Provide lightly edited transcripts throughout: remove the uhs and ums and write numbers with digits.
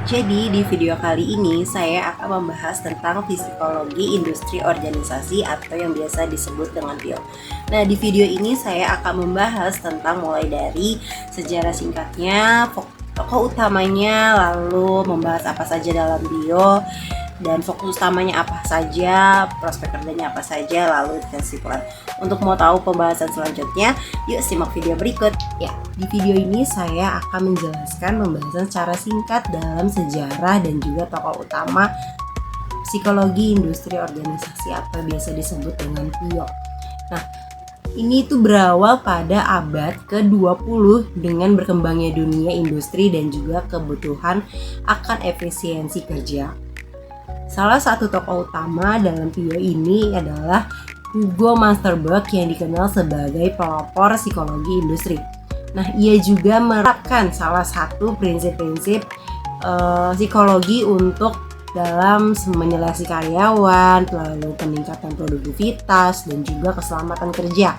Jadi di video kali ini saya akan membahas tentang psikologi industri organisasi atau yang biasa disebut dengan PIO. Nah, di video ini saya akan membahas tentang mulai dari sejarah singkatnya, tokoh utamanya, lalu membahas apa saja dalam PIO dan fokus utamanya apa saja, prospek kerjanya apa saja, lalu kesimpulan. Untuk mau tahu pembahasan selanjutnya, yuk simak video berikut. Ya, di video ini saya akan menjelaskan pembahasan secara singkat dalam sejarah dan juga tokoh utama psikologi industri organisasi atau biasa disebut dengan PIO. Nah, ini tuh berawal pada abad ke-20 dengan berkembangnya dunia industri dan juga kebutuhan akan efisiensi kerja. Salah satu tokoh utama dalam PIO ini adalah Hugo Mansterberg yang dikenal sebagai pelopor psikologi industri. Nah, ia juga menerapkan salah satu prinsip-prinsip psikologi untuk dalam menyeleksi karyawan, lalu peningkatan produktivitas dan juga keselamatan kerja.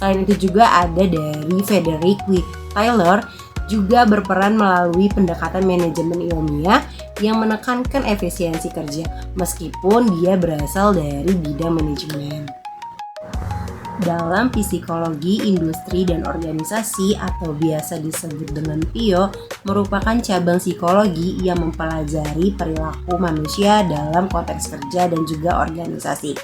Selain itu juga ada dari Frederick W. Taylor juga berperan melalui pendekatan manajemen ilmiah yang menekankan efisiensi kerja meskipun dia berasal dari bidang manajemen. Dalam psikologi industri dan organisasi atau biasa disebut dengan PIO merupakan cabang psikologi yang mempelajari perilaku manusia dalam konteks kerja dan juga organisasi.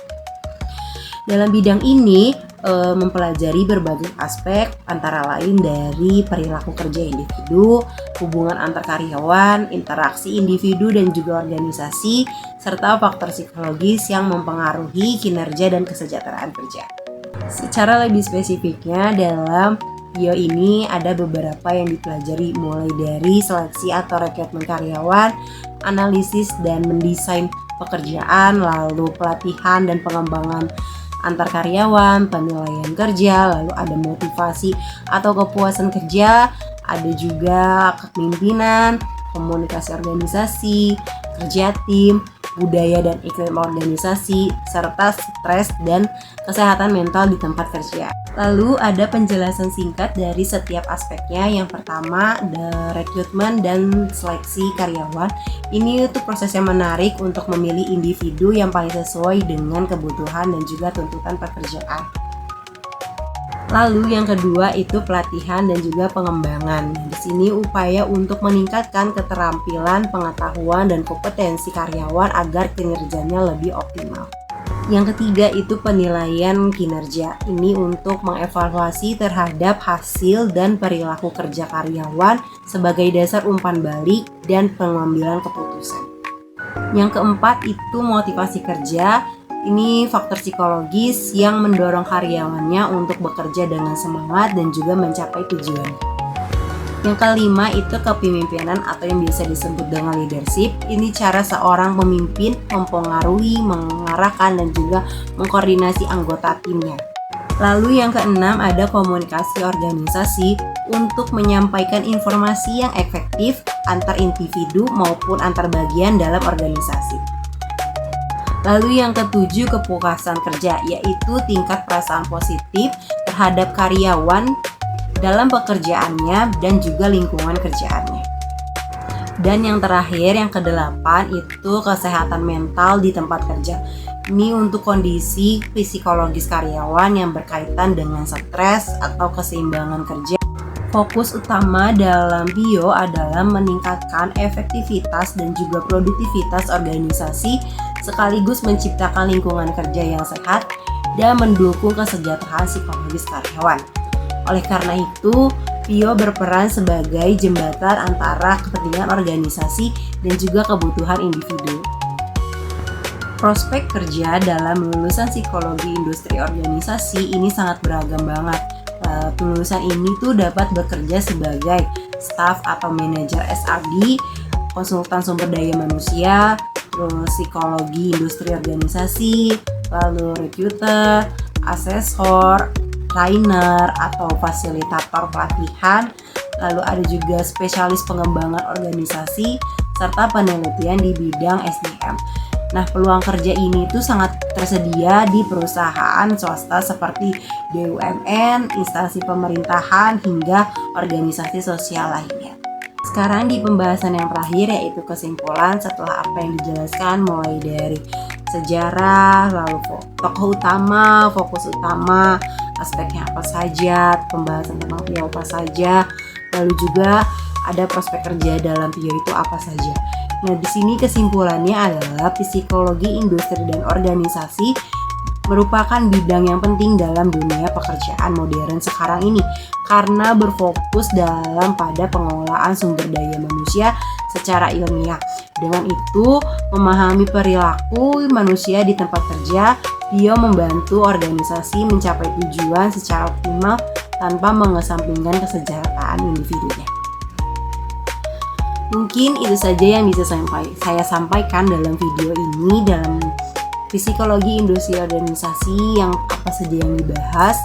Dalam bidang ini mempelajari berbagai aspek antara lain dari perilaku kerja individu, hubungan antar karyawan, interaksi individu dan juga organisasi, serta faktor psikologis yang mempengaruhi kinerja dan kesejahteraan kerja. Secara lebih spesifiknya dalam PIO ini ada beberapa yang dipelajari mulai dari seleksi atau rekrutmen karyawan, analisis dan mendesain pekerjaan, lalu pelatihan dan pengembangan antar karyawan, penilaian kerja, lalu ada motivasi atau kepuasan kerja, ada juga kepemimpinan, komunikasi organisasi, kerja tim, budaya dan iklim organisasi, serta stres dan kesehatan mental di tempat kerja. Lalu ada penjelasan singkat dari setiap aspeknya. Yang pertama, ada rekrutmen dan seleksi karyawan. Ini itu proses yang menarik untuk memilih individu yang paling sesuai dengan kebutuhan dan juga tuntutan pekerjaan. Lalu yang kedua itu pelatihan dan juga pengembangan. Di sini upaya untuk meningkatkan keterampilan, pengetahuan dan kompetensi karyawan agar kinerjanya lebih optimal. Yang ketiga itu penilaian kinerja. Ini untuk mengevaluasi terhadap hasil dan perilaku kerja karyawan sebagai dasar umpan balik dan pengambilan keputusan. Yang keempat itu motivasi kerja. Ini faktor psikologis yang mendorong karyawannya untuk bekerja dengan semangat dan juga mencapai tujuan. Yang kelima itu kepemimpinan atau yang biasa disebut dengan leadership. Ini cara seorang pemimpin mempengaruhi, mengarahkan dan juga mengkoordinasi anggota timnya. Lalu yang keenam ada komunikasi organisasi untuk menyampaikan informasi yang efektif antar individu maupun antar bagian dalam organisasi. Lalu yang ketujuh kepuasan kerja, yaitu tingkat perasaan positif terhadap karyawan dalam pekerjaannya dan juga lingkungan kerjaannya. Dan yang terakhir, yang kedelapan itu kesehatan mental di tempat kerja. Ini untuk kondisi psikologis karyawan yang berkaitan dengan stres atau keseimbangan kerja. Fokus utama dalam PIO adalah meningkatkan efektivitas dan juga produktivitas organisasi sekaligus menciptakan lingkungan kerja yang sehat dan mendukung kesejahteraan psikologis karyawan. Oleh karena itu, PIO berperan sebagai jembatan antara kepentingan organisasi dan juga kebutuhan individu. Prospek kerja dalam lulusan psikologi industri organisasi ini sangat beragam banget. Lulusan ini tuh dapat bekerja sebagai staf atau manajer SRD, konsultan sumber daya manusia, psikologi industri organisasi, lalu recruiter, asesor, trainer atau fasilitator pelatihan, lalu ada juga spesialis pengembangan organisasi serta penelitian di bidang SDM. Nah, peluang kerja ini tuh sangat tersedia di perusahaan swasta seperti BUMN, instansi pemerintahan hingga organisasi sosial lainnya. Sekarang di pembahasan yang terakhir, yaitu kesimpulan setelah apa yang dijelaskan mulai dari sejarah, lalu tokoh utama, fokus utama, aspeknya apa saja, pembahasan tentang video apa saja, lalu juga ada prospek kerja dalam video itu apa saja. Nah, di sini kesimpulannya adalah psikologi industri dan organisasi merupakan bidang yang penting dalam dunia pekerjaan modern sekarang ini karena berfokus pada pengelolaan sumber daya manusia secara ilmiah. Dengan itu, memahami perilaku manusia di tempat kerja, dia membantu organisasi mencapai tujuan secara optimal tanpa mengesampingkan kesejahteraan individunya. Mungkin itu saja yang bisa saya sampaikan dalam video ini dalam psikologi industri organisasi yang apa saja yang dibahas.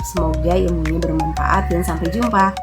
Semoga ilmunya bermanfaat dan sampai jumpa.